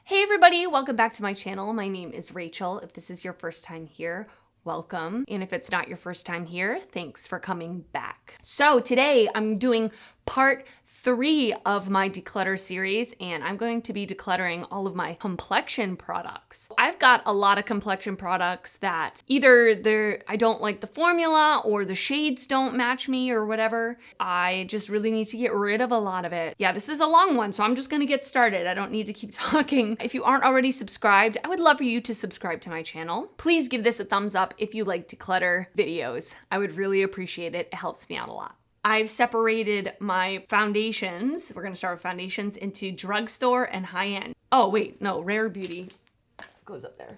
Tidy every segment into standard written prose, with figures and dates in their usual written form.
Hey everybody, welcome back to my channel. My name is Rachel. If this is your first time here, welcome. And if it's not your first time here, thanks for coming back. So today I'm doing part 3 of my declutter series, and I'm going to be decluttering all of my complexion products. I've got a lot of complexion products that either I don't like the formula or the shades don't match me or whatever. I just really need to get rid of a lot of it. Yeah, this is a long one, so I'm just gonna get started. I don't need to keep talking. If you aren't already subscribed, I would love for you to subscribe to my channel. Please give this a thumbs up if you like declutter videos. I would really appreciate it. It helps me out a lot. I've separated my foundations, we're gonna start with foundations, into drugstore and high-end. Oh wait, no, Rare Beauty goes up there.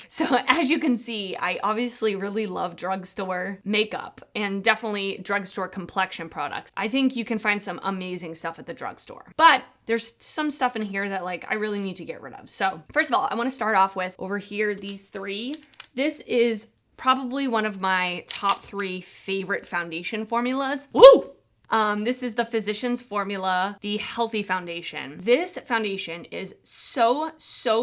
So as you can see, I obviously really love drugstore makeup and definitely drugstore complexion products. I think you can find some amazing stuff at the drugstore, but there's some stuff in here that I really need to get rid of. So first of all, I wanna start off with over here, these 3. This is probably one of my top 3 favorite foundation formulas. Woo! This is the Physicians Formula, the Healthy Foundation. This foundation is so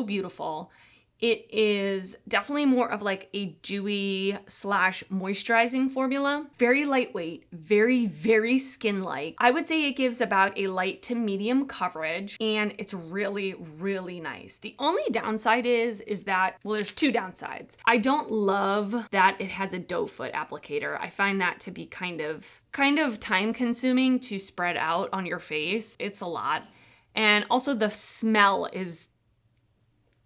beautiful. It is definitely more of like a dewy / moisturizing formula. Very lightweight, very skin-like. I would say it gives about a light to medium coverage, and it's really nice. The only downside is that, well, there's 2 downsides. I don't love that it has a doe foot applicator. I find that to be kind of time consuming to spread out on your face. It's a lot. And also the smell is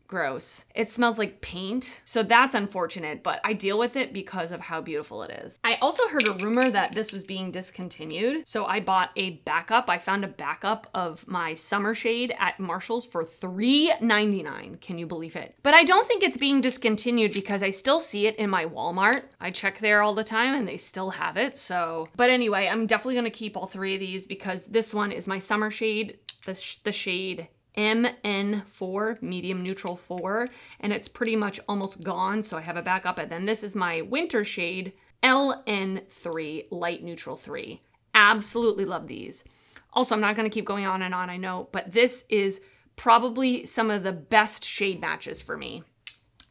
gross. It smells like paint, so that's unfortunate, but I deal with it because of how beautiful it is. I also heard a rumor that this was being discontinued, so I bought a backup. I found a backup of my summer shade at Marshall's for $3.99. Can you believe it? But I don't think it's being discontinued because I still see it in my Walmart. I check there all the time and they still have it, so. But anyway, I'm definitely gonna keep all 3 of these because this one is my summer shade, the shade MN4, medium neutral 4, and it's pretty much almost gone, so I have a backup. And then this is my winter shade, LN3, light neutral 3. Absolutely love these. Also, I'm not gonna keep going on, I know, but this is probably some of the best shade matches for me.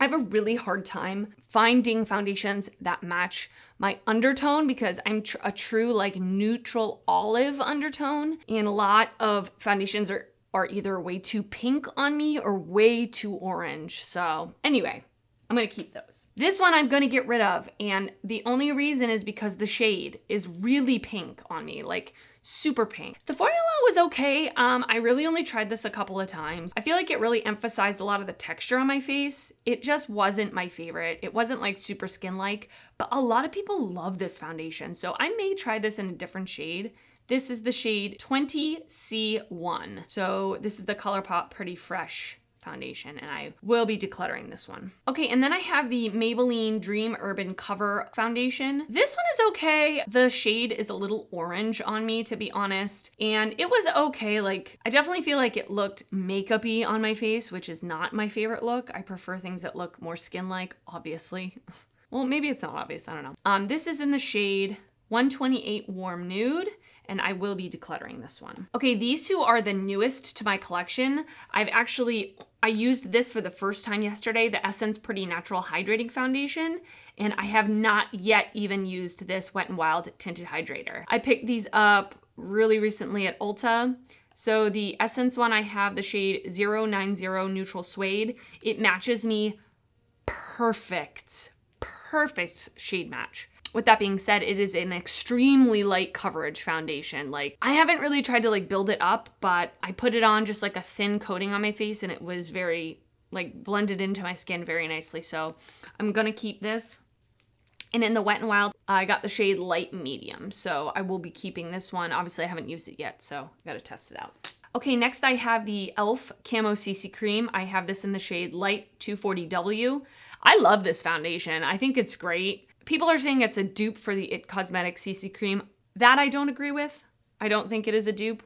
I have a really hard time finding foundations that match my undertone because I'm a true neutral olive undertone, and a lot of foundations are either way too pink on me or way too orange. So anyway, I'm gonna keep those. This one I'm gonna get rid of, and the only reason is because the shade is really pink on me, like super pink. The formula was okay. I really only tried this a couple of times. I feel like it really emphasized a lot of the texture on my face. It just wasn't my favorite. It wasn't like super skin-like, but a lot of people love this foundation. So I may try this in a different shade. This is the shade 20C1. So this is the Colourpop Pretty Fresh foundation, and I will be decluttering this one. Okay, and then I have the Maybelline Dream Urban Cover foundation. This one is okay. The shade is a little orange on me, to be honest, and it was okay. I definitely feel like it looked makeup-y on my face, which is not my favorite look. I prefer things that look more skin-like, obviously. Well, maybe it's not obvious, I don't know. This is in the shade 128 Warm Nude, and I will be decluttering this one. Okay, these 2 are the newest to my collection. I used this for the first time yesterday, the Essence Pretty Natural Hydrating Foundation, and I have not yet even used this Wet n Wild Tinted Hydrator. I picked these up really recently at Ulta. So the Essence one, I have the shade 090 Neutral Suede. It matches me perfect shade match. With that being said, it is an extremely light coverage foundation. I haven't really tried to build it up, but I put it on just like a thin coating on my face, and it was very blended into my skin very nicely. So I'm gonna keep this. And in the Wet n Wild, I got the shade Light Medium. So I will be keeping this one. Obviously I haven't used it yet, so I gotta test it out. Okay, next I have the e.l.f. Camo Cc Cream. I have this in the shade Light 240W. I love this foundation. I think it's great. People are saying it's a dupe for the IT Cosmetics CC Cream. That I don't agree with. I don't think it is a dupe,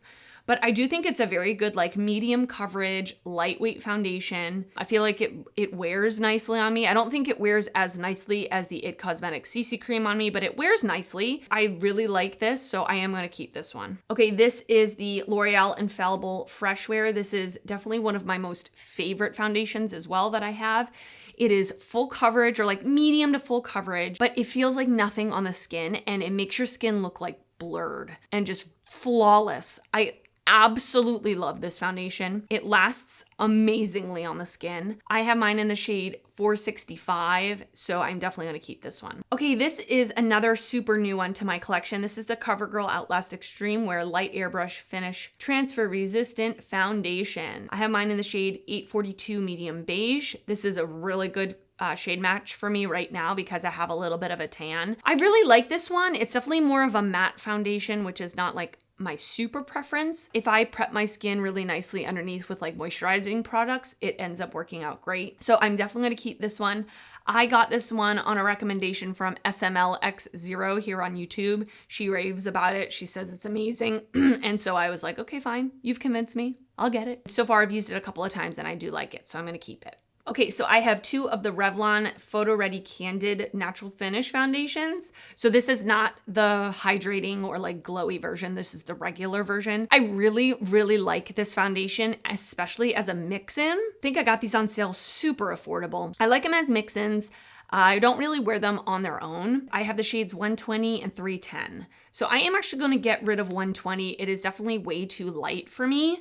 but I do think it's a very good like medium coverage, lightweight foundation. I feel like it wears nicely on me. I don't think it wears as nicely as the IT Cosmetics CC Cream on me, but it wears nicely. I really like this, so I am gonna keep this one. Okay, this is the L'Oreal Infallible Freshware. This is definitely one of my most favorite foundations as well that I have. It is full coverage or like medium to full coverage, but it feels like nothing on the skin and it makes your skin look like blurred and just flawless. I absolutely love this foundation. It lasts amazingly on the skin. I have mine in the shade 465, so I'm definitely gonna keep this one. Okay, this is another super new one to my collection. This is the Covergirl Outlast Extreme Wear Light Airbrush Finish Transfer Resistant Foundation. I have mine in the shade 842 Medium Beige. This is a really good shade match for me right now because I have a little bit of a tan. I really like this one. It's definitely more of a matte foundation, which is not like my super preference. If I prep my skin really nicely underneath with like moisturizing products, it ends up working out great. So I'm definitely gonna keep this one. I got this one on a recommendation from SMLX0 here on YouTube. She raves about it. She says it's amazing. And so I was like, okay, fine. You've convinced me. I'll get it. So far I've used it a couple of times and I do like it, so I'm gonna keep it. Okay, so I have two of the Revlon Photo Ready Candid Natural Finish foundations. So this is not the hydrating or like glowy version. This is the regular version. I really, really like this foundation, especially as a mix-in. I think I got these on sale super affordable. I like them as mix-ins. I don't really wear them on their own. I have the shades 120 and 310. So I am actually gonna get rid of 120. It is definitely way too light for me.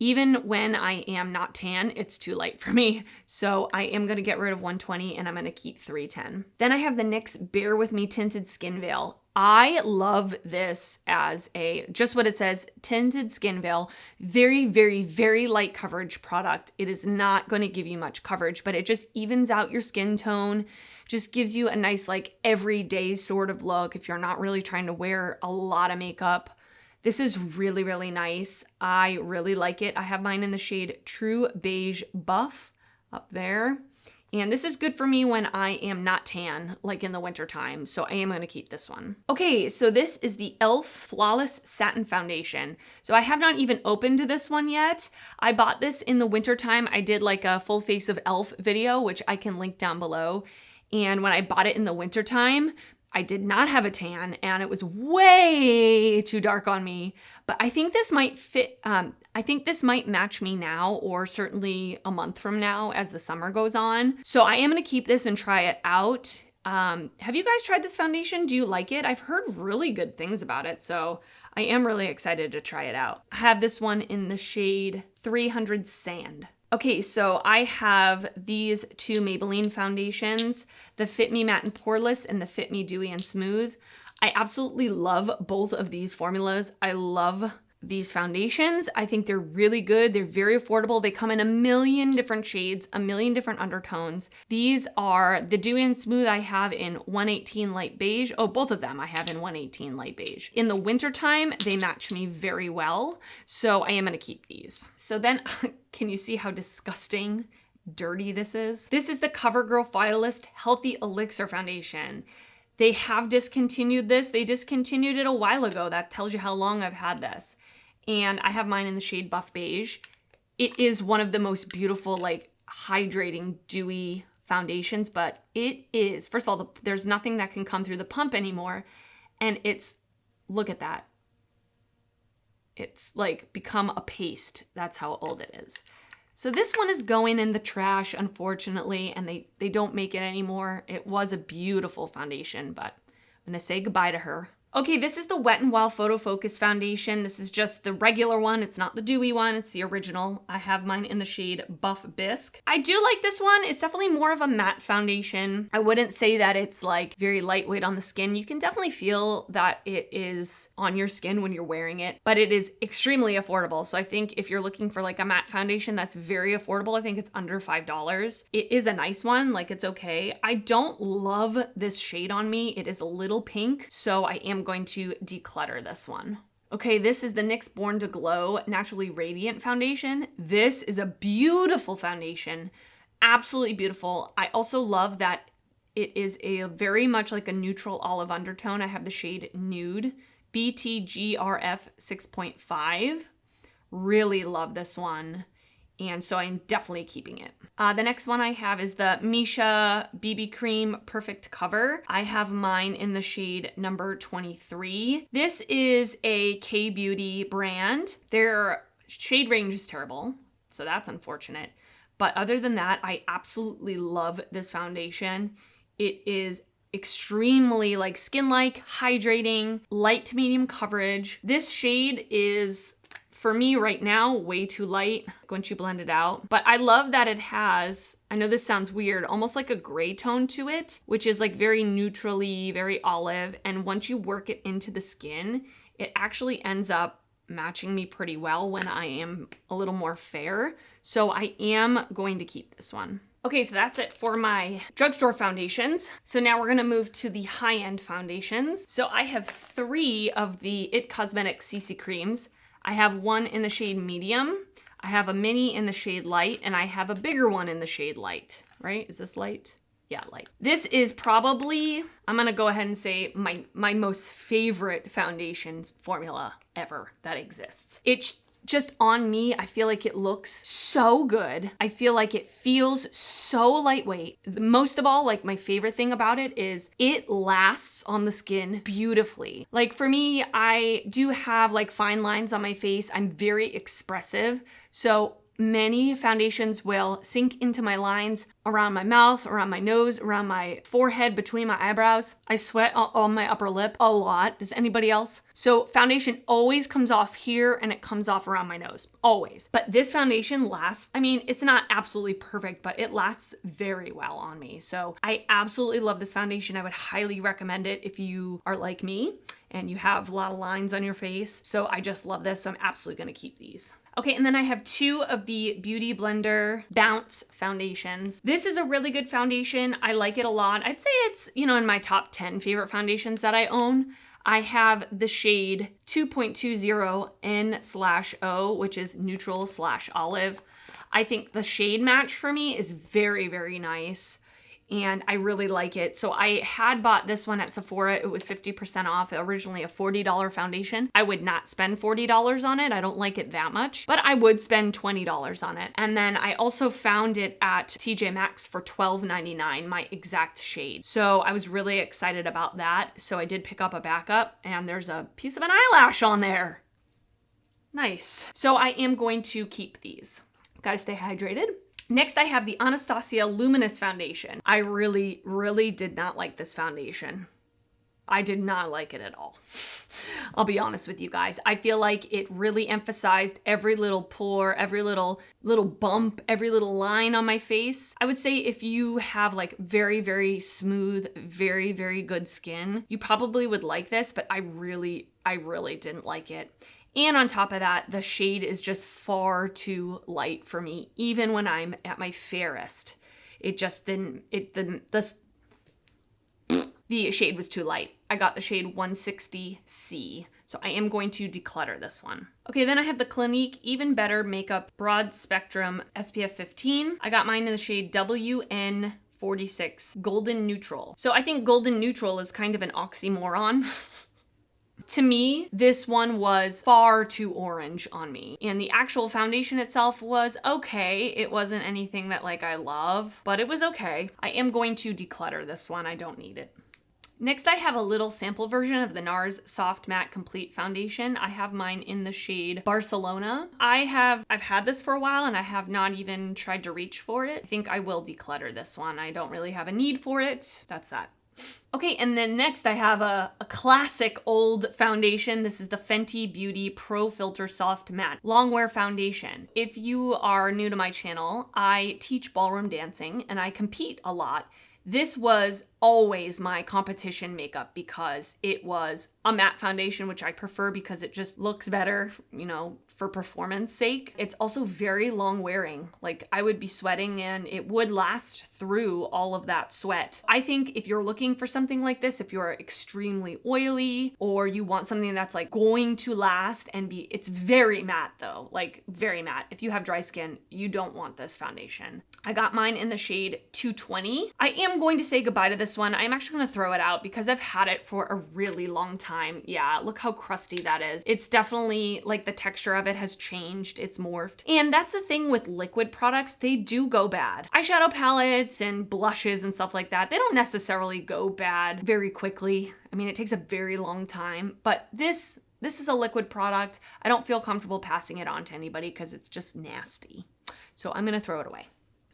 Even when I am not tan, it's too light for me. So I am gonna get rid of 120 and I'm gonna keep 310. Then I have the NYX Bear With Me Tinted Skin Veil. I love this as just what it says, tinted skin veil. Very, very, very light coverage product. It is not gonna give you much coverage, but it just evens out your skin tone, just gives you a nice like everyday sort of look if you're not really trying to wear a lot of makeup. This is really, really nice. I really like it. I have mine in the shade True Beige Buff up there. And this is good for me when I am not tan, like in the winter time. So I am gonna keep this one. Okay, so this is the e.l.f. Flawless Satin Foundation. So I have not even opened this one yet. I bought this in the winter time. I did like a full face of e.l.f. video, which I can link down below. And when I bought it in the winter time, I did not have a tan and it was way too dark on me, but I think this might fit, I think this might match me now or certainly a month from now as the summer goes on. So I am gonna keep this and try it out. Have you guys tried this foundation? Do you like it? I've heard really good things about it, so I am really excited to try it out. I have this one in the shade 300 Sand. Okay, so I have these two Maybelline foundations, the Fit Me Matte and Poreless and the Fit Me Dewy and Smooth. I absolutely love both of these formulas. I love these foundations. I think they're really good. They're very affordable. They come in a million different shades, a million different undertones. These are the Dewy and Smooth I have in 118 Light Beige. Oh, both of them I have in 118 Light Beige. In the wintertime, they match me very well. So I am gonna keep these. So then, can you see how disgusting, dirty this is? This is the CoverGirl Finalist Healthy Elixir Foundation. They have discontinued this. They discontinued it a while ago. That tells you how long I've had this. And I have mine in the shade Buff Beige. It is one of the most beautiful, like hydrating, dewy foundations, but it is, first of all, there's nothing that can come through the pump anymore. And it's, look at that. It's like become a paste. That's how old it is. So this one is going in the trash, unfortunately, and they don't make it anymore. It was a beautiful foundation, but I'm gonna say goodbye to her. Okay, this is the Wet n Wild Photo Focus Foundation. This is just the regular one. It's not the dewy one, it's the original. I have mine in the shade Buff Bisque. I do like this one. It's definitely more of a matte foundation. I wouldn't say that it's like very lightweight on the skin. You can definitely feel that it is on your skin when you're wearing it, but it is extremely affordable. So I think if you're looking for like a matte foundation that's very affordable, I think it's under $5. It is a nice one, like it's okay. I don't love this shade on me. It is a little pink, so I am going to declutter this one. Okay, this is the NYX Born to Glow Naturally Radiant Foundation. This is a beautiful foundation, absolutely beautiful. I also love that it is a very much like a neutral olive undertone. I have the shade Nude, BTGRF 6.5. Really love this one. And so I'm definitely keeping it. The next one I have is the Misha BB Cream Perfect Cover. I have mine in the shade number 23. This is a K-Beauty brand. Their shade range is terrible, so that's unfortunate. But other than that, I absolutely love this foundation. It is extremely like skin-like, hydrating, light to medium coverage. This shade is, for me right now, way too light once you blend it out. But I love that it has, I know this sounds weird, almost like a gray tone to it, which is like very neutrally, very olive. And once you work it into the skin, it actually ends up matching me pretty well when I am a little more fair. So I am going to keep this one. Okay, so that's it for my drugstore foundations. So now we're gonna move to the high-end foundations. So I have 3 of the IT Cosmetics CC Creams. I have one in the shade medium, I have a mini in the shade light, and I have a bigger one in the shade light, right? Is this light? Yeah, light. This is probably, I'm gonna go ahead and say my most favorite foundations formula ever that exists. It's just on me, I feel like it looks so good. I feel like it feels so lightweight. Most of all, like my favorite thing about it is it lasts on the skin beautifully. Like for me, I do have like fine lines on my face. I'm very expressive. So many foundations will sink into my lines around my mouth, around my nose, around my forehead, between my eyebrows. I sweat on my upper lip a lot. Does anybody else? So foundation always comes off here and it comes off around my nose, always. But this foundation lasts, I mean, it's not absolutely perfect, but it lasts very well on me. So I absolutely love this foundation. I would highly recommend it if you are like me and you have a lot of lines on your face. So I just love this, so I'm absolutely gonna keep these. Okay, and then I have 2 of the Beauty Blender Bounce foundations. This is a really good foundation. I like it a lot. I'd say it's, you know, in my top 10 favorite foundations that I own. I have the shade 2.20 N/O, which is neutral/olive. I think the shade match for me is very, very nice. And I really like it. So I had bought this one at Sephora. It was 50% off, originally a $40 foundation. I would not spend $40 on it. I don't like it that much, but I would spend $20 on it. And then I also found it at TJ Maxx for $12.99, my exact shade. So I was really excited about that. So I did pick up a backup and there's a piece of an eyelash on there. Nice. So I am going to keep these. Gotta stay hydrated. Next, I have the Anastasia Luminous foundation. I really, really did not like this foundation. I did not like it at all. I'll be honest with you guys. I feel like it really emphasized every little pore, every little bump, every little line on my face. I would say if you have like very, very smooth, very, very good skin, you probably would like this, but I really didn't like it. And on top of that, the shade is just far too light for me, even when I'm at my fairest. It just didn't, the shade was too light. I got the shade 160C, so I am going to declutter this one. Okay, then I have the Clinique Even Better Makeup Broad Spectrum SPF 15. I got mine in the shade WN46 Golden Neutral. So I think Golden Neutral is kind of an oxymoron. To me, this one was far too orange on me. And the actual foundation itself was okay. It wasn't anything that like I love, but it was okay. I am going to declutter this one. I don't need it. Next, I have a little sample version of the Nars Soft Matte Complete Foundation. I have mine in the shade Barcelona. I've had this for a while and I have not even tried to reach for it. I think I will declutter this one. I don't really have a need for it. That's that. Okay, and then next I have a classic old foundation. This is the Fenty Beauty Pro Filter Soft Matte Longwear Foundation. If you are new to my channel, I teach ballroom dancing and I compete a lot. This was always my competition makeup because it was a matte foundation, which I prefer because it just looks better, you know, for performance sake. It's also very long wearing. Like I would be sweating and it would last through all of that sweat. I think if you're looking for something like this, if you're extremely oily or you want something that's like going to last and it's very matte though, like very matte. If you have dry skin, you don't want this foundation. I got mine in the shade 220. I am am going to say goodbye to this one. I'm actually gonna throw it out because I've had it for a really long time. Yeah, look how crusty that is. It's definitely like the texture of it has changed, it's morphed. And that's the thing with liquid products, they do go bad. Eyeshadow palettes and blushes and stuff like that, they don't necessarily go bad very quickly. I mean, it takes a very long time, but this is a liquid product. I don't feel comfortable passing it on to anybody because it's just nasty. So I'm gonna throw it away.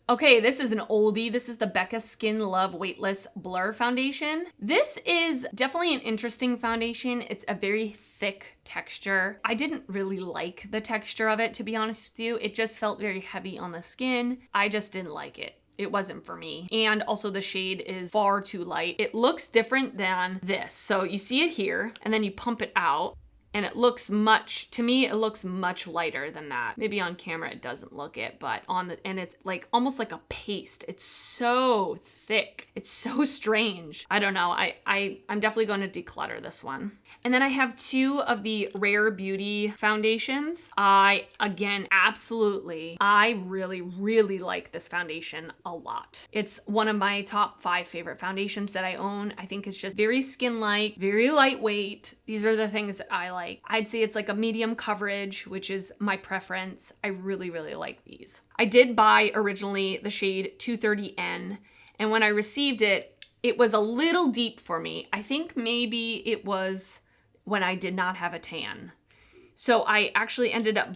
Okay, this is an oldie. This is the Becca Skin Love Weightless Blur Foundation. This is definitely an interesting foundation. It's a very thick texture. I didn't really like the texture of it, to be honest with you. It just felt very heavy on the skin. I just didn't like it. It wasn't for me. And also the shade is far too light. It looks different than this. So you see it here, and then you pump it out, and it looks much, to me, it looks much lighter than that. Maybe on camera it doesn't look it, but on the, and it's like almost like a paste. It's so thick. It's so strange. I don't know. I'm definitely going to declutter this one. And then I have two of the Rare Beauty foundations. Again, absolutely, I really, really like this foundation a lot. It's one of my top 5 favorite foundations that I own. I think it's just very skin-like, very lightweight. These are the things that I like. I'd say it's like a medium coverage, which is my preference. I really, really like these. I did buy originally the shade 230N, and when I received it, it was a little deep for me. I think maybe it was when I did not have a tan. So I actually ended up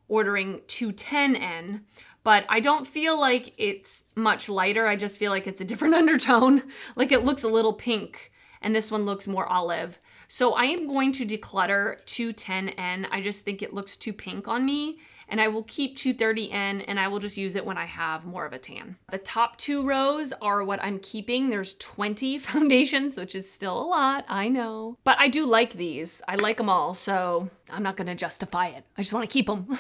ordering 210N, but I don't feel like it's much lighter. I just feel like it's a different undertone. Like it looks a little pink, and this one looks more olive. So I am going to declutter 210N. I just think it looks too pink on me, and I will keep 230N, and I will just use it when I have more of a tan. The top 2 rows are what I'm keeping. There's 20 foundations, which is still a lot, I know. But I do like these. I like them all, so I'm not gonna justify it. I just wanna keep them.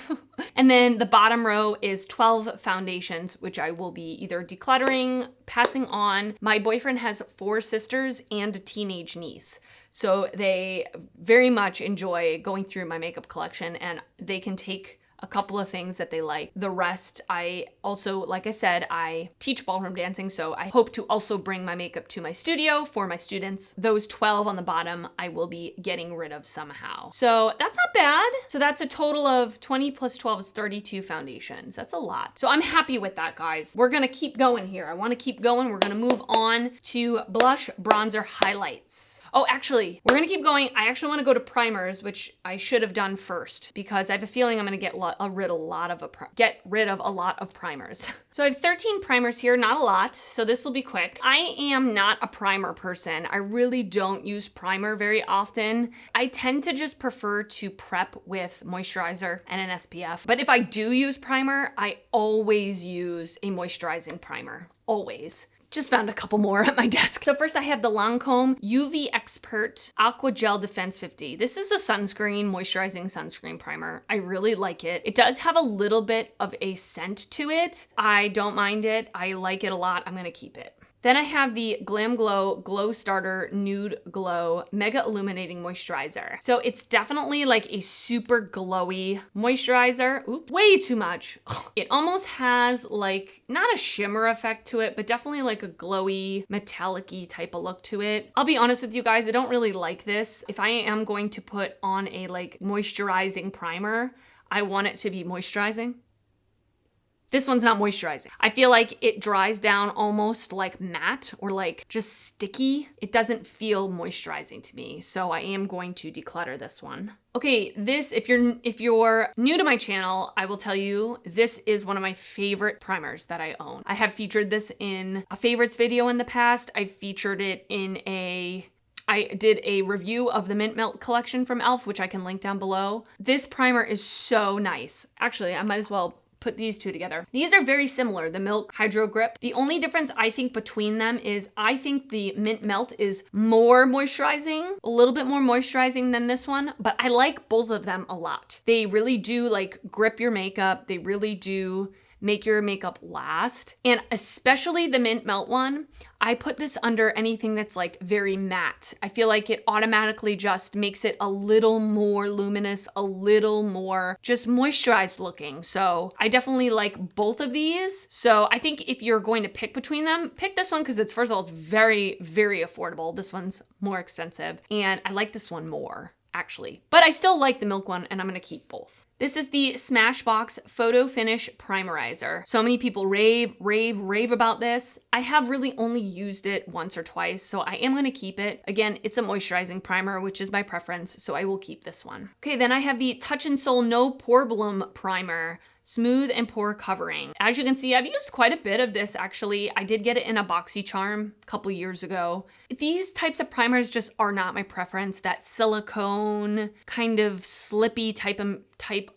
And then the bottom row is 12 foundations, which I will be either decluttering, passing on. My boyfriend has 4 sisters and a teenage niece. So they very much enjoy going through my makeup collection, and they can take a couple of things that they like. The rest, I also, like I said, I teach ballroom dancing, so I hope to also bring my makeup to my studio for my students. Those 12 on the bottom, I will be getting rid of somehow. So that's not bad. So that's a total of 20 plus 12 is 32 foundations. That's a lot. So I'm happy with that, guys. We're gonna keep going here. I wanna keep going. We're gonna move on to blush, bronzer, highlights. Oh, actually, we're gonna keep going. I actually wanna go to primers, which I should have done first because I have a feeling I'm gonna get rid of a lot of primers. So I have 13 primers here, not a lot, so this will be quick. I am not a primer person. I really don't use primer very often. I tend to just prefer to prep with moisturizer and an SPF. But if I do use primer, I always use a moisturizing primer, always. Just found a couple more at my desk. So first I have the Lancome UV Expert Aqua Gel Defense 50. This is a sunscreen, moisturizing sunscreen primer. I really like it. It does have a little bit of a scent to it. I don't mind it. I like it a lot. I'm gonna keep it. Then I have the Glam Glow Glow Starter Nude Glow Mega Illuminating Moisturizer. So it's definitely like a super glowy moisturizer. Oops, way too much. It almost has like, not a shimmer effect to it, but definitely like a glowy, metallic-y type of look to it. I'll be honest with you guys, I don't really like this. If I am going to put on a like moisturizing primer, I want it to be moisturizing. This one's not moisturizing. I feel like it dries down almost like matte or like just sticky. It doesn't feel moisturizing to me, so I am going to declutter this one. Okay, this, if you're new to my channel, I will tell you, this is one of my favorite primers that I own. I have featured this in a favorites video in the past. I've featured it in I did a review of the Mint Melt collection from e.l.f., which I can link down below. This primer is so nice. Actually, I might as well put these two together. These are very similar, the Milk Hydro Grip. The only difference I think between them is I think the Mint Melt is more moisturizing, a little bit more moisturizing than this one, but I like both of them a lot. They really do like grip your makeup. They really do make your makeup last. And especially the Mint Melt one, I put this under anything that's like very matte. I feel like it automatically just makes it a little more luminous, a little more just moisturized looking. So I definitely like both of these. So I think if you're going to pick between them, pick this one because it's, first of all, it's very, very affordable. This one's more expensive and I like this one more, actually. But I still like the Milk one and I'm gonna keep both. This is the Smashbox Photo Finish Primerizer. So many people rave about this. I have really only used it once or twice, so I am gonna keep it. Again, it's a moisturizing primer, which is my preference, so I will keep this one. Okay, then I have the Touch in Sol No Problem Primer. Smooth and pore covering. As you can see, I've used quite a bit of this actually. I did get it in a BoxyCharm a couple years ago. These types of primers just are not my preference. That silicone, kind of slippy type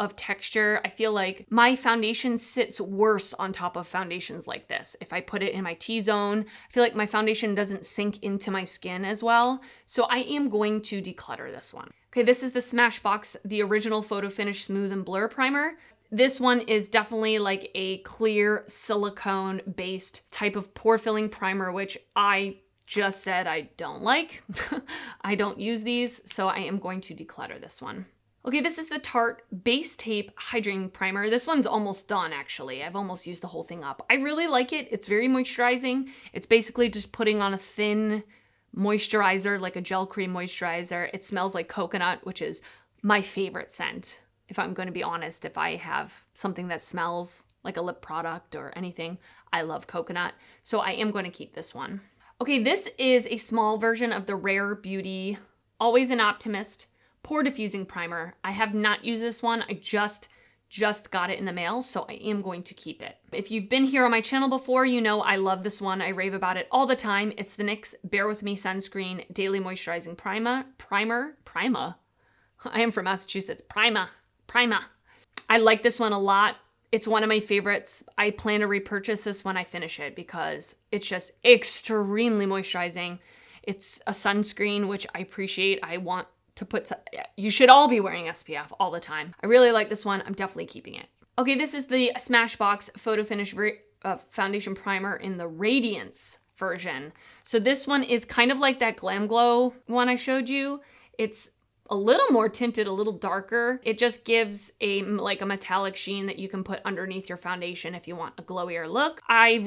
of texture. I feel like my foundation sits worse on top of foundations like this. If I put it in my T-zone, I feel like my foundation doesn't sink into my skin as well. So I am going to declutter this one. Okay, this is the Smashbox, the original Photo Finish Smooth and Blur Primer. This one is definitely like a clear silicone based type of pore filling primer, which I just said I don't like. I don't use these, so I am going to declutter this one. Okay, this is the Tarte Base Tape Hydrating Primer. This one's almost done, actually. I've almost used the whole thing up. I really like it. It's very moisturizing. It's basically just putting on a thin moisturizer, like a gel cream moisturizer. It smells like coconut, which is my favorite scent. If I'm going to be honest, if I have something that smells like a lip product or anything, I love coconut. So I am going to keep this one. Okay, this is a small version of the Rare Beauty Always an Optimist Pore Diffusing Primer. I have not used this one. I just got it in the mail, so I am going to keep it. If you've been here on my channel before, you know I love this one. I rave about it all the time. It's the NYX Bear With Me Sunscreen Daily Moisturizing Primer. I am from Massachusetts. Primer. I like this one a lot. It's one of my favorites. I plan to repurchase this when I finish it because it's just extremely moisturizing. It's a sunscreen, which I appreciate. I want to put, you should all be wearing SPF all the time. I really like this one. I'm definitely keeping it. Okay, this is the Smashbox Photo Finish Foundation Primer in the Radiance version. So this one is kind of like that Glam Glow one I showed you. It's a little more tinted, a little darker. It just gives like a metallic sheen that you can put underneath your foundation if you want a glowier look. I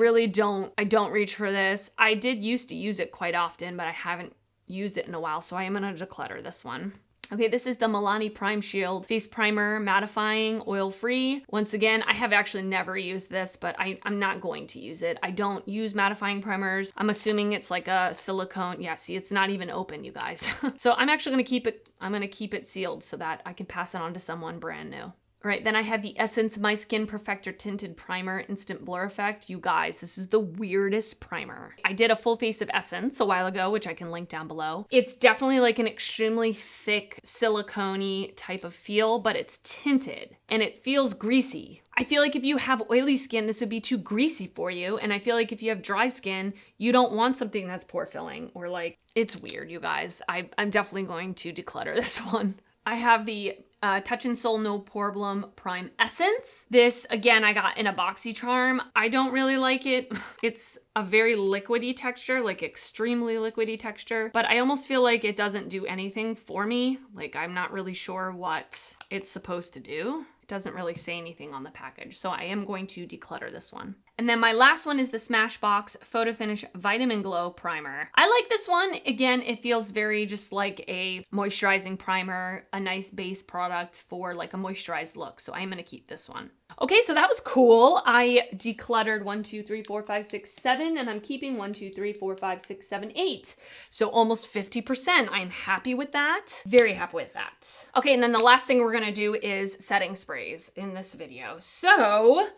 don't reach for this. I did used to use it quite often, but I haven't used it in a while, so I am gonna declutter this one. Okay, this is the Milani Prime Shield Face Primer, mattifying, oil-free. Once again, I have actually never used this, but I'm not going to use it. I don't use mattifying primers. I'm assuming it's like a silicone. Yeah, see, it's not even open, you guys. So I'm actually gonna keep it, I'm gonna keep it sealed so that I can pass it on to someone brand new. All right, then I have the Essence My Skin Perfector Tinted Primer Instant Blur Effect. You guys, this is the weirdest primer. I did a full face of Essence a while ago, which I can link down below. It's definitely like an extremely thick, silicone-y type of feel, but it's tinted and it feels greasy. I feel like if you have oily skin, this would be too greasy for you. And I feel like if you have dry skin, you don't want something that's pore filling or like, it's weird, you guys. I'm definitely going to declutter this one. I have the Touch in Sol No Problem Prime Essence. This, again, I got in a BoxyCharm. I don't really like it. It's a very liquidy texture, like extremely liquidy texture, but I almost feel like it doesn't do anything for me. Like I'm not really sure what it's supposed to do. It doesn't really say anything on the package, so I am going to declutter this one. And then my last one is the Smashbox Photo Finish Vitamin Glow Primer. I like this one. Again, it feels very just like a moisturizing primer, a nice base product for like a moisturized look. So I'm gonna keep this one. Okay, so that was cool. I decluttered 1, 2, 3, 4, 5, 6, 7, and I'm keeping 1, 2, 3, 4, 5, 6, 7, 8. So almost 50%. I'm happy with that. Very happy with that. Okay, and then the last thing we're gonna do is setting sprays in this video. So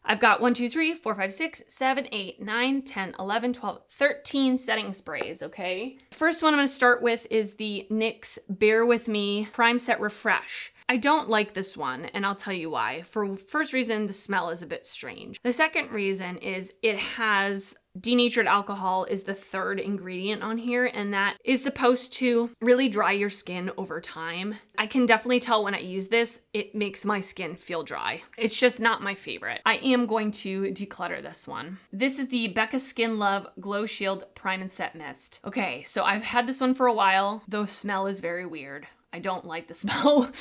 I've got 1, 2, 3, 4, 5, 6, 7, 8, 9, 10, 11, 12, 13 setting sprays, okay? First one I'm gonna start with is the NYX Bear With Me Prime Set Refresh. I don't like this one, and I'll tell you why. For first reason, the smell is a bit strange. The second reason is it has Denatured alcohol is the third ingredient on here, and that is supposed to really dry your skin over time. I can definitely tell when I use this, it makes my skin feel dry. It's just not my favorite. I am going to declutter this one. This is the Becca Skin Love Glow Shield Prime and Set Mist. Okay, so I've had this one for a while. The smell is very weird. I don't like the smell.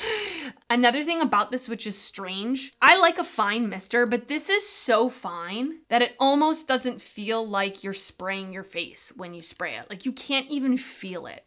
Another thing about this, which is strange, I like a fine mister, but this is so fine that it almost doesn't feel like you're spraying your face when you spray it. Like you can't even feel it.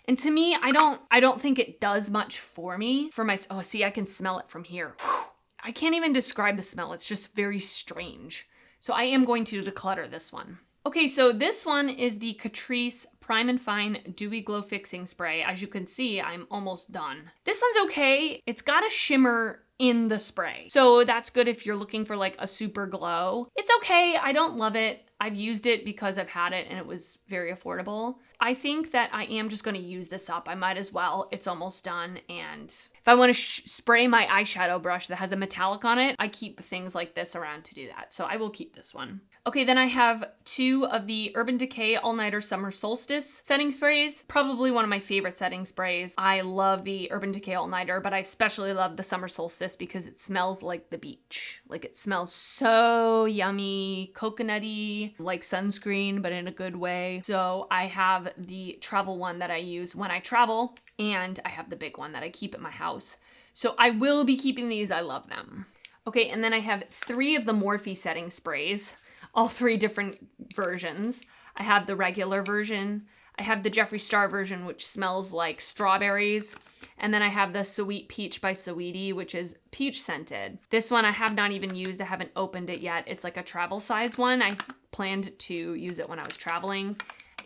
And to me, I don't think it does much for me. Oh, see, I can smell it from here. Whew. I can't even describe the smell. It's just very strange. So I am going to declutter this one. Okay, so this one is the Catrice Prime and Fine Dewy Glow Fixing Spray. As you can see, I'm almost done. This one's okay. It's got a shimmer in the spray. So that's good if you're looking for like a super glow. It's okay. I don't love it. I've used it because I've had it and it was very affordable. I think that I am just going to use this up. I might as well. It's almost done. And if I want to spray my eyeshadow brush that has a metallic on it, I keep things like this around to do that. So I will keep this one. Okay, then I have 2 of the Urban Decay All Nighter Summer Solstice setting sprays. Probably one of my favorite setting sprays. I love the Urban Decay All Nighter, but I especially love the Summer Solstice because it smells like the beach. Like it smells so yummy, coconutty, like sunscreen, but in a good way. So I have the travel one that I use when I travel, and I have the big one that I keep at my house. So I will be keeping these. I love them. Okay, and then I have 3 of the Morphe setting sprays. All 3 different versions. I have the regular version. I have the Jeffree Star version, which smells like strawberries. And then I have the Sweet Peach by Saweetie, which is peach scented. This one I have not even used. I haven't opened it yet. It's like a travel size one. I planned to use it when I was traveling.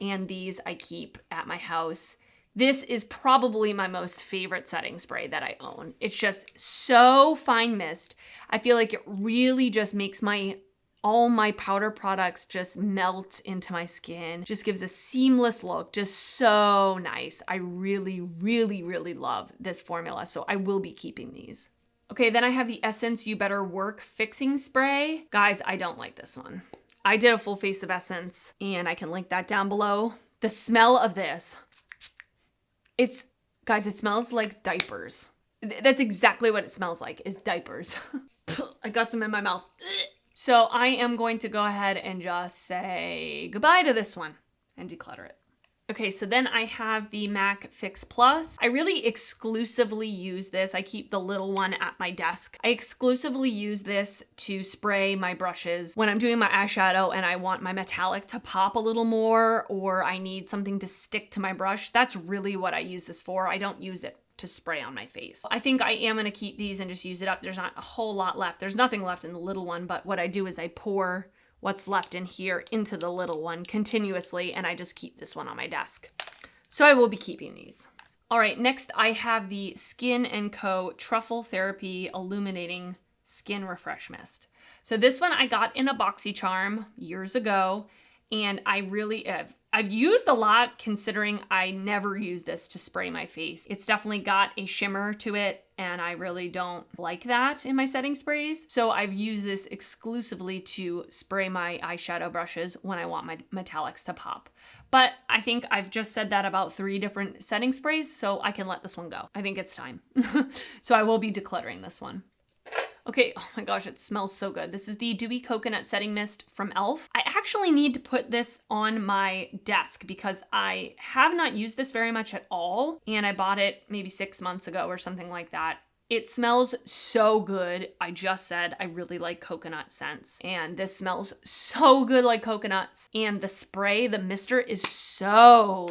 And these I keep at my house. This is probably my most favorite setting spray that I own. It's just so fine mist. I feel like it really just makes all my powder products just melt into my skin. Just gives a seamless look, just so nice. I really, really, really love this formula, so I will be keeping these. Okay, then I have the Essence You Better Work Fixing Spray. Guys, I don't like this one. I did a full face of Essence, and I can link that down below. The smell of this, guys, it smells like diapers. That's exactly what it smells like, is diapers. I got some in my mouth. So I am going to go ahead and just say goodbye to this one and declutter it. Okay, so then I have the MAC Fix Plus. I really exclusively use this. I keep the little one at my desk. I exclusively use this to spray my brushes when I'm doing my eyeshadow and I want my metallic to pop a little more, or I need something to stick to my brush. That's really what I use this for. I don't use it to spray on my face. I think I am gonna keep these and just use it up. There's not a whole lot left. There's nothing left in the little one, but what I do is I pour what's left in here into the little one continuously, and I just keep this one on my desk. So I will be keeping these. All right, next I have the Skin & Co. Truffle Therapy Illuminating Skin Refresh Mist. So this one I got in a BoxyCharm years ago, and I really have. I've used a lot considering I never use this to spray my face. It's definitely got a shimmer to it, and I really don't like that in my setting sprays. So I've used this exclusively to spray my eyeshadow brushes when I want my metallics to pop. But I think I've just said that about 3 different setting sprays, so I can let this one go. I think it's time. So I will be decluttering this one. Okay, oh my gosh, it smells so good. This is the Dewy Coconut Setting Mist from e.l.f. I actually need to put this on my desk because I have not used this very much at all, and I bought it maybe 6 months ago or something like that. It smells so good. I just said I really like coconut scents, and this smells so good like coconuts. And the spray, the mister, is so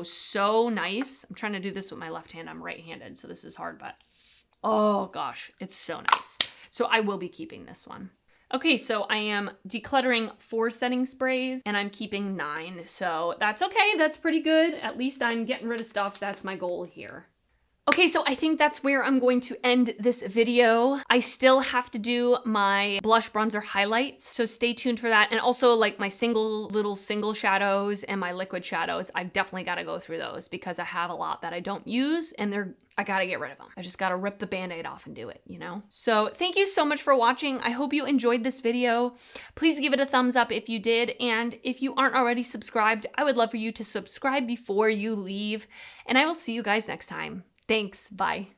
nice. I'm trying to do this with my left hand. I'm right-handed, so this is hard, but oh gosh, it's so nice. So I will be keeping this one. Okay, so I am decluttering 4 setting sprays and I'm keeping 9. So that's okay, that's pretty good. At least I'm getting rid of stuff. That's my goal here. Okay, so I think that's where I'm going to end this video. I still have to do my blush, bronzer, highlights, so stay tuned for that. And also like my single shadows and my liquid shadows, I've definitely got to go through those because I have a lot that I don't use and I gotta get rid of them. I just gotta rip the band-aid off and do it, you know? So thank you so much for watching. I hope you enjoyed this video. Please give it a thumbs up if you did. And if you aren't already subscribed, I would love for you to subscribe before you leave. And I will see you guys next time. Thanks, bye.